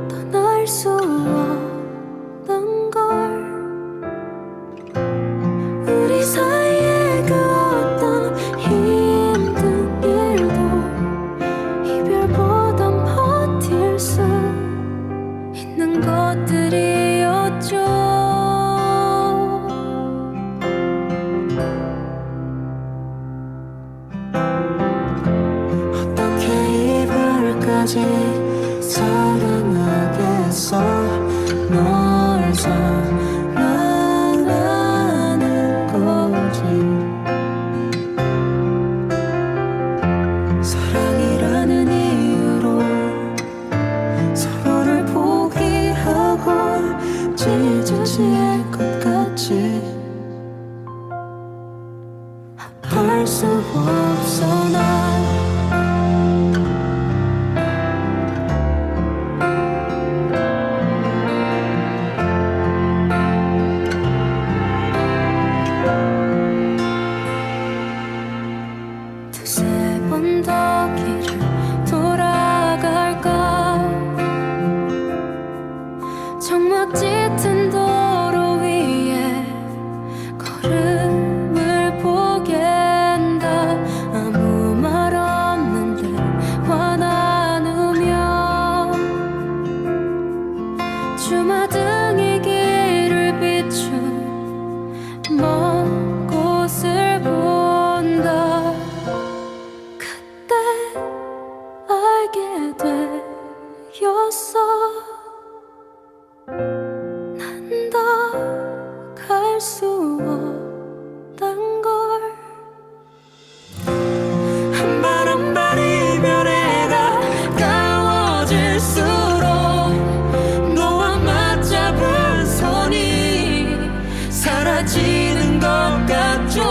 떠날 수 없던 걸. 우리 사이의 그 어떤 힘든 일도 이별보단 버틸 수 있는 것들이었죠.
사랑하겠어 널 사랑하는 거지. 사랑이라는 이유로 서로를 포기하고 찢어질 것 같지. 할 수 없어 난.
두세 번 더 길을 돌아갈까. 정막 짙은 도로 위에 걸음을 보갠다. 아무 말 없는 대화 나누며 주마등이 길을 비춘 먼 곳을 본다. 그때 알게 되었어. 난 더 갈 수 없단 걸.
한 발 한 발 이별에 가까워질수록 너와 맞잡은 손이 사라지는 것 같죠.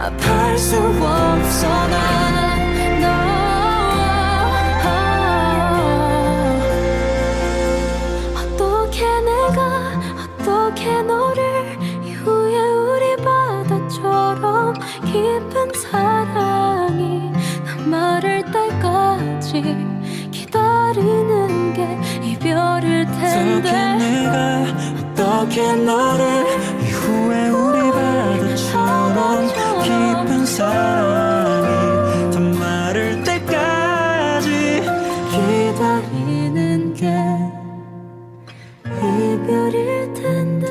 아파할 수 없어 난
어떻게 내가 어떻게 너를 이후에 우리 바다처럼 깊은 사랑이 난 마를 때까지 기다리는 게 이별일 텐데
내가 어떻게 너를 이후에 우리 바다처럼 깊은 사랑이 다 마를 때까지 기다리는 게
이별일 텐데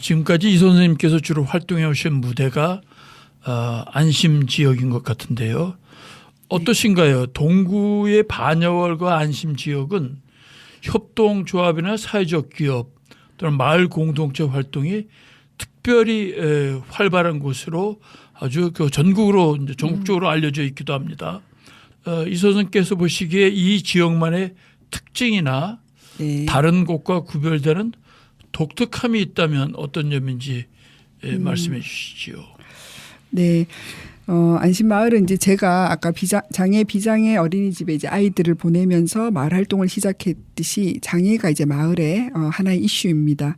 지금까지 이 선생님께서 주로 활동해 오신 무대가 안심 지역인 것 같은데요. 어떠신가요? 동구의 반야월과 안심 지역은 협동조합이나 사회적 기업 또는 마을 공동체 활동이 특별히 활발한 곳으로 아주 그 전국으로 이제 전국적으로 알려져 있기도 합니다. 이 선생님께서 보시기에 이 지역만의 특징이나
네.
다른 곳과 구별되는 독특함이 있다면 어떤 점인지 말씀해 주시지요.
네. 안심마을은 이제 제가 아까 장애 비장애 어린이집에 이제 아이들을 보내면서 마을 활동을 시작했듯이 장애가 이제 마을의 하나의 이슈입니다.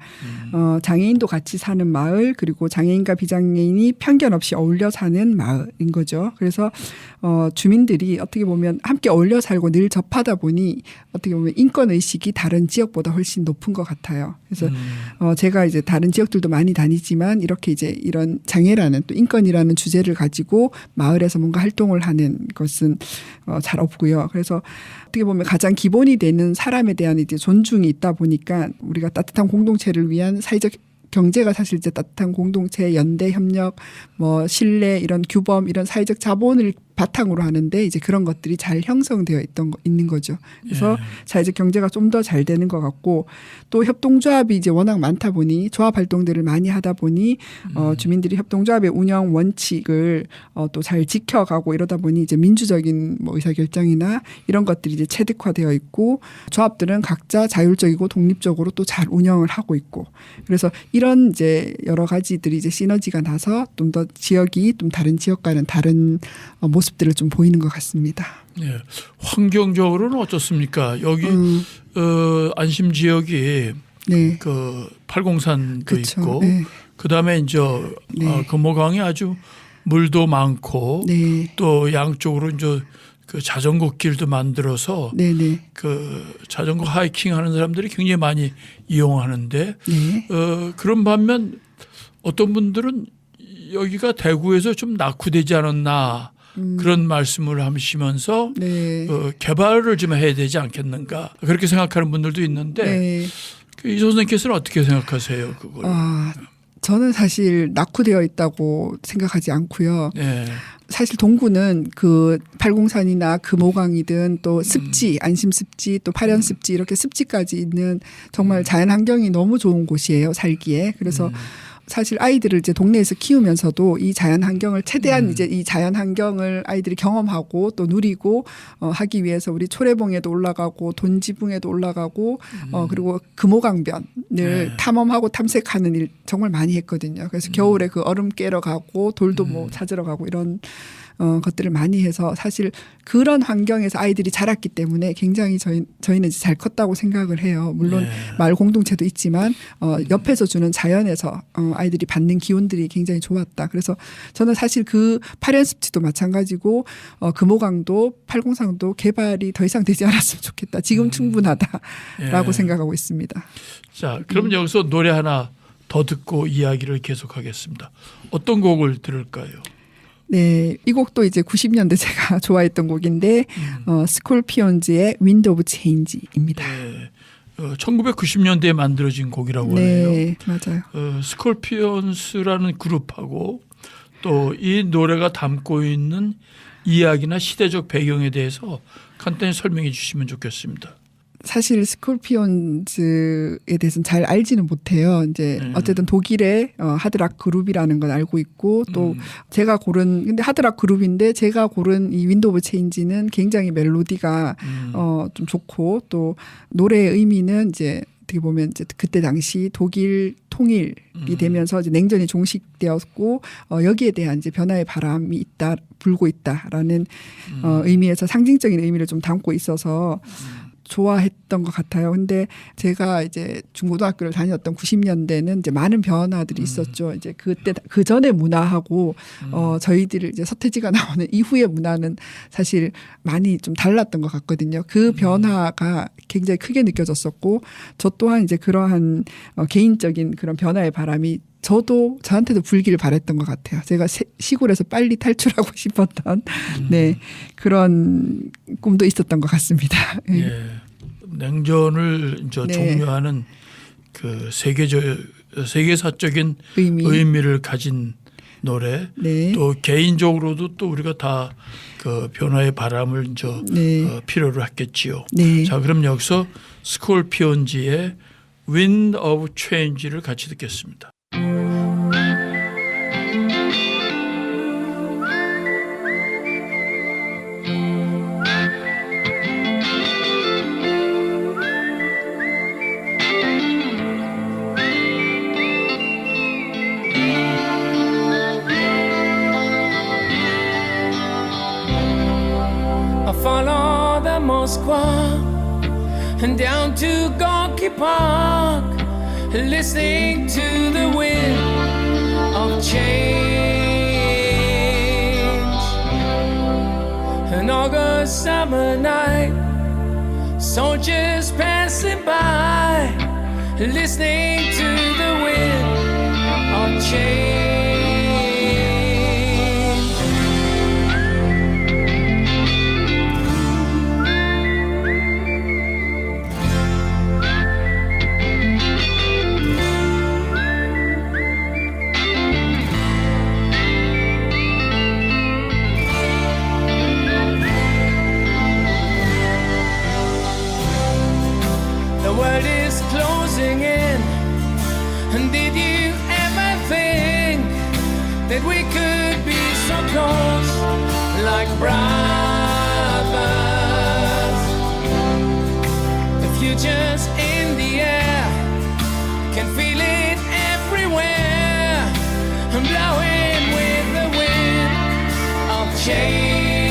장애인도 같이 사는 마을 그리고 장애인과 비장애인이 편견 없이 어울려 사는 마을인 거죠. 그래서 주민들이 어떻게 보면 함께 어울려 살고 늘 접하다 보니 어떻게 보면 인권 의식이 다른 지역보다 훨씬 높은 것 같아요. 그래서 제가 이제 다른 지역들도 많이 다니지만 이렇게 이제 이런 장애라는 또 인권이라는 주제를 가지고 마을에서 뭔가 활동을 하는 것은 잘 없고요. 그래서 어떻게 보면 가장 기본이 되는 사람에 대한 이제 존중이 있다 보니까 우리가 따뜻한 공동체를 위한 사회적 경제가 사실 이제 따뜻한 공동체, 연대, 협력, 뭐 신뢰 이런 규범 이런 사회적 자본을 바탕으로 하는데 이제 그런 것들이 잘 형성되어 있는 거죠. 그래서 사회적 경제가 좀 더 잘 되는 것 같고 또 협동조합이 이제 워낙 많다 보니 조합 활동들을 많이 하다 보니 주민들이 협동조합의 운영 원칙을 또 잘 지켜가고 이러다 보니 이제 민주적인 뭐 의사결정이나 이런 것들이 이제 체득화되어 있고 조합들은 각자 자율적이고 독립적으로 또 잘 운영을 하고 있고 그래서 이런 이제 여러 가지들이 이제 시너지가 나서 좀 더 지역이 좀 다른 지역과는 다른 모습들을 좀 보이는 것 같습니다.
네. 환경적으로는 어떻습니까? 여기 안심 지역이
네.
그 팔공산도
그쵸.
있고
네.
그다음에 이제
네.
금호강이 아주 물도 많고
네.
또 양쪽으로 이제 그 자전거 길도 만들어서
네네.
그 자전거 하이킹 하는 사람들이 굉장히 많이 이용하는데
네.
그런 반면 어떤 분들은 여기가 대구에서 좀 낙후되지 않았나 그런 말씀을 하시면서
네.
개발을 좀 해야 되지 않겠는가 그렇게 생각하는 분들도 있는데
네.
이 선생님께서는 어떻게 생각하세요? 그걸?
저는 사실 낙후되어 있다고 생각하지 않고요.
네.
사실 동구는 그 팔공산이나 금호강이든 또 습지, 안심 습지, 또 파련 습지 이렇게 습지까지 있는 정말 자연 환경이 너무 좋은 곳이에요, 살기에. 그래서 사실 아이들을 이제 동네에서 키우면서도 이 자연 환경을 최대한 이제 이 자연 환경을 아이들이 경험하고 또 누리고 하기 위해서 우리 초래봉에도 올라가고 돈지붕에도 올라가고 그리고 금호강변을 탐험하고 탐색하는 일 정말 많이 했거든요. 그래서 겨울에 그 얼음 깨러 가고 돌도 뭐 찾으러 가고 이런 것들을 많이 해서 사실 그런 환경에서 아이들이 자랐기 때문에 굉장히 저희는 이제 잘 컸다고 생각을 해요. 물론 마을 공동체도 있지만 옆에서 주는 자연에서 아이들이 받는 기운들이 굉장히 좋았다. 그래서 저는 사실 그 파련습지도 마찬가지고 금호강도 팔공산도 개발이 더 이상 되지 않았으면 좋겠다. 지금 충분하다라고 생각하고 있습니다.
자, 그럼 여기서 노래 하나 더 듣고 이야기를 계속하겠습니다. 어떤 곡을 들을까요?
네, 이 곡도 이제 90년대 제가 좋아했던 곡인데 스콜피온즈의 윈드 오브 체인지입니다.
네. 1990년대에 만들어진 곡이라고 하네요.
네, 맞아요.
스콜피온스라는 그룹하고 또 이 노래가 담고 있는 이야기나 시대적 배경에 대해서 간단히 설명해 주시면 좋겠습니다.
사실 스콜피온즈에 대해서는 잘 알지는 못해요. 이제 어쨌든 독일의 하드락 그룹이라는 건 알고 있고 또 제가 고른 근데 하드락 그룹인데 제가 고른 이 윈드 오브 체인지는 굉장히 멜로디가 좀 좋고 또 노래의 의미는 이제 어떻게 보면 이제 그때 당시 독일 통일이 되면서 이제 냉전이 종식되었고 여기에 대한 이제 변화의 바람이 있다 불고 있다라는 의미에서 상징적인 의미를 좀 담고 있어서 좋아했던 것 같아요. 근데 제가 이제 중고등학교를 다녔던 90년대는 이제 많은 변화들이 있었죠. 이제 그때 그 전의 문화하고 저희들 이제 서태지가 나오는 이후의 문화는 사실 많이 좀 달랐던 것 같거든요. 그 변화가 굉장히 크게 느껴졌었고 저 또한 이제 그러한 개인적인 그런 변화의 바람이 저한테도 불기를 바랬던 것 같아요. 제가 시골에서 빨리 탈출하고 싶었던 네 그런 꿈도 있었던 것 같습니다.
예. 냉전을 이제
네.
종료하는 그 세계사적인 의미를 가진 노래.
네.
또 개인적으로도 또 우리가 다 그 변화의 바람을 이제
네.
필요로 했겠지요.
네.
자, 그럼 여기서 스콜피온즈의 Wind of Change를 같이 듣겠습니다.
Follow the Moskva and down to Gorky Park, listening to the wind of change. An August summer night, soldiers passing by, listening to the wind of change. The world is closing in, and did you ever think that we could be so close, like brothers? The future's in the air, can feel it everywhere, and blowing with the wind of change.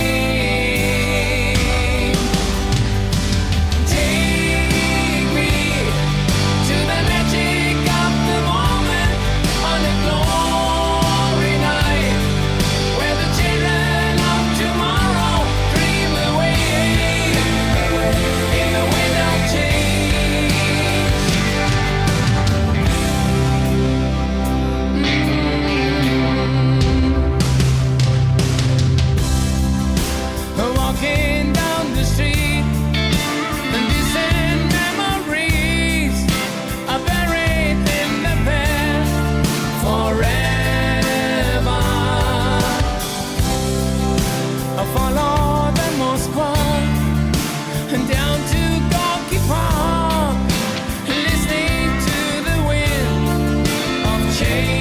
Walking down the street, and distant memories are buried in the past forever. I follow the Moskva and down to Gorky Park, listening to the wind of change.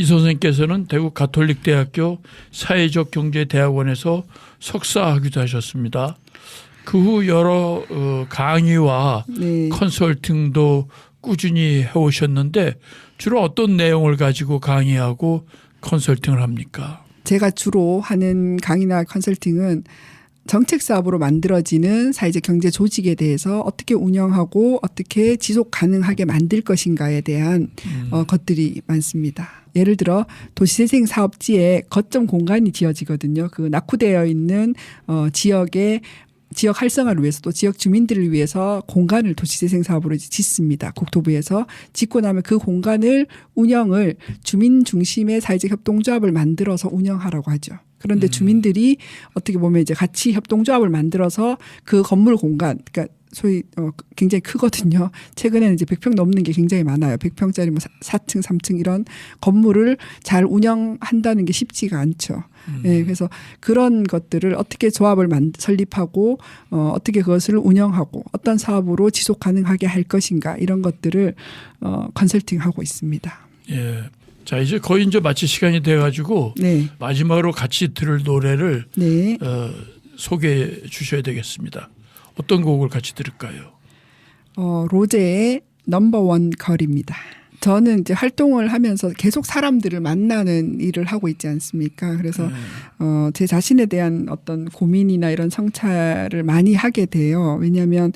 이 선생님께서는 대구 가톨릭대학교 사회적경제대학원에서 석사하기도 하셨습니다. 그 후 여러 강의와
네.
컨설팅도 꾸준히 해오셨는데 주로 어떤 내용을 가지고 강의하고 컨설팅을 합니까?
제가 주로 하는 강의나 컨설팅은 정책 사업으로 만들어지는 사회적 경제 조직에 대해서 어떻게 운영하고 어떻게 지속 가능하게 만들 것인가에 대한 것들이 많습니다. 예를 들어 도시재생 사업지에 거점 공간이 지어지거든요. 그 낙후되어 있는 지역의 지역 활성화를 위해서 또 지역 주민들을 위해서 공간을 도시재생 사업으로 짓습니다. 국토부에서 짓고 나면 그 공간을 운영을 주민 중심의 사회적 협동조합을 만들어서 운영하라고 하죠. 그런데 주민들이 어떻게 보면 이제 같이 협동조합을 만들어서 그 건물 공간, 그러니까 소위 굉장히 크거든요. 최근에는 이제 100평 넘는 게 굉장히 많아요. 100평짜리 뭐 4층, 3층 이런 건물을 잘 운영한다는 게 쉽지가 않죠. 네, 그래서 그런 것들을 어떻게 조합을 설립하고 어떻게 그것을 운영하고 어떤 사업으로 지속 가능하게 할 것인가 이런 것들을 컨설팅하고 있습니다.
예. 자, 이제 거의 이제 마칠 시간이 돼가지고
네.
마지막으로 같이 들을 노래를
네.
소개해 주셔야 되겠습니다. 어떤 곡을 같이 들을까요?
로제의 넘버원 걸입니다. 저는 이제 활동을 하면서 계속 사람들을 만나는 일을 하고 있지 않습니까? 그래서 제 자신에 대한 어떤 고민이나 이런 성찰을 많이 하게 돼요. 왜냐하면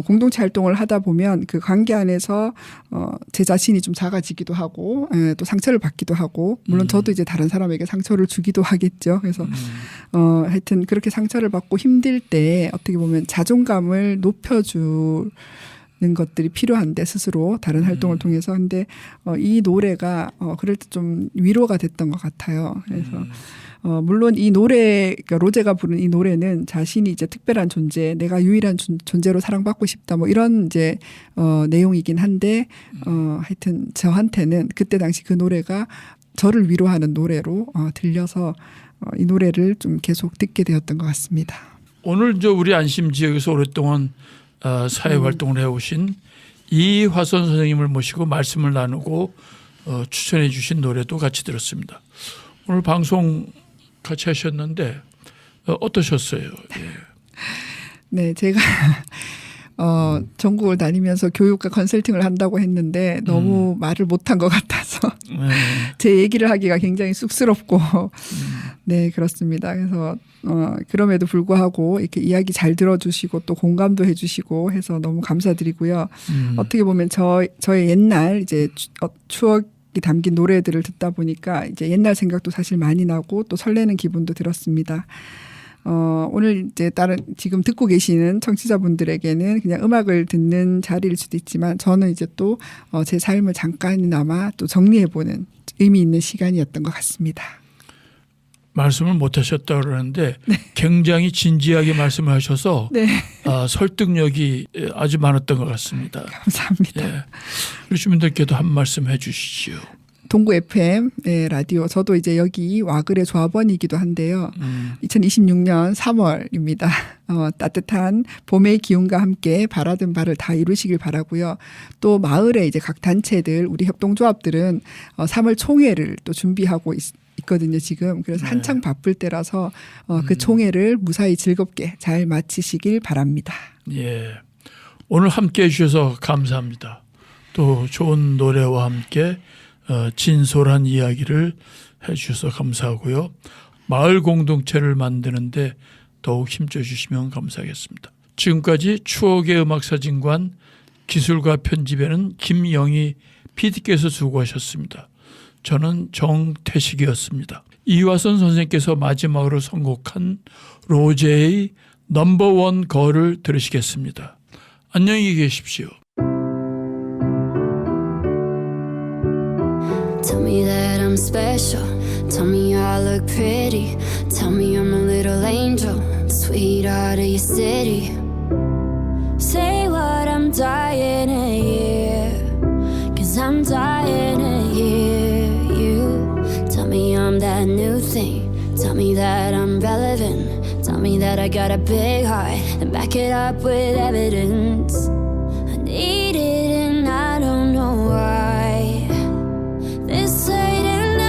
공동체 활동을 하다 보면 그 관계 안에서 제 자신이 좀 작아지기도 하고 또 상처를 받기도 하고 물론 저도 이제 다른 사람에게 상처를 주기도 하겠죠. 그래서 하여튼 그렇게 상처를 받고 힘들 때 어떻게 보면 자존감을 높여주 는 것들이 필요한데 스스로 다른 활동을 통해서 근데 이 노래가 그럴 때 좀 위로가 됐던 것 같아요. 그래서 물론 이 노래 그러니까 로제가 부른 이 노래는 자신이 이제 특별한 존재, 내가 유일한 존재로 사랑받고 싶다 뭐 이런 이제 내용이긴 한데 하여튼 저한테는 그때 당시 그 노래가 저를 위로하는 노래로 들려서 이 노래를 좀 계속 듣게 되었던 것 같습니다.
오늘 이제 우리 안심 지역에서 오랫동안 사회 활동을 해오신 이화선 선생님을 모시고 말씀을 나누고 추천해 주신 노래도 같이 들었습니다. 오늘 방송 같이 하셨는데 어떠셨어요? 예.
네, 제가 전국을 다니면서 교육과 컨설팅을 한다고 했는데 너무 말을 못한 것 같아서 제 얘기를 하기가 굉장히 쑥스럽고 네, 그렇습니다. 그래서 그럼에도 불구하고 이렇게 이야기 잘 들어주시고 또 공감도 해주시고 해서 너무 감사드리고요. 어떻게 보면 저의 옛날 이제 추억이 담긴 노래들을 듣다 보니까 이제 옛날 생각도 사실 많이 나고 또 설레는 기분도 들었습니다. 오늘 이제 지금 듣고 계시는 청취자분들에게는 그냥 음악을 듣는 자리일 수도 있지만 저는 이제 또 제 삶을 잠깐이나마 또 정리해보는 의미 있는 시간이었던 것 같습니다.
말씀을 못 하셨다고 그러는데 굉장히 진지하게 말씀을 하셔서
네.
설득력이 아주 많았던 것 같습니다.
감사합니다.
예. 우리 주민들께도 한 말씀 해 주시죠.
동구 FM 라디오 저도 이제 여기 와글의 조합원이기도 한데요. 2026년 3월입니다. 따뜻한 봄의 기운과 함께 바라던 바를 다 이루시길 바라고요. 또 마을에 이제 각 단체들 우리 협동조합들은 3월 총회를 또 준비하고 있거든요 지금. 그래서 한창 바쁠 때라서 그 총회를 무사히 즐겁게 잘 마치시길 바랍니다.
예, 오늘 함께해 주셔서 감사합니다. 또 좋은 노래와 함께 진솔한 이야기를 해 주셔서 감사하고요. 마을 공동체를 만드는데 더욱 힘줘 주시면 감사하겠습니다. 지금까지 추억의 음악사진관 기술과 편집에는 김영희 PD께서 수고하셨습니다. 저는 정태식이었습니다. 이화선 선생님께서 마지막으로 선곡한 로제의 넘버원 걸을 들으시겠습니다. 안녕히 계십시오.
Tell me that I'm special. Tell me I look pretty. Tell me I'm a little angel, sweetheart of your city. Say what I'm dying to hear, 'cause I'm dying to hear you. Tell me I'm that new thing. Tell me that I'm relevant. Tell me that I got a big heart and back it up with evidence. I need it and I don't know why. This late at night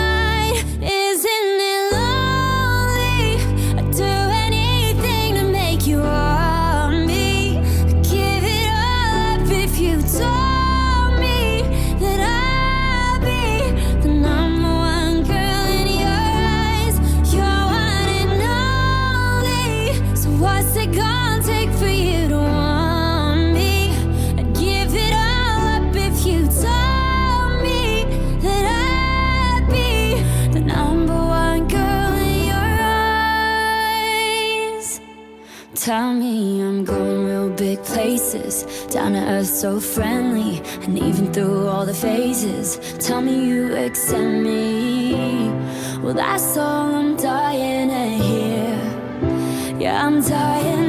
Tell me I'm going real big places, down to earth so friendly, and even through all the phases, tell me you accept me. Well, that's all I'm dying to hear. Yeah, I'm dying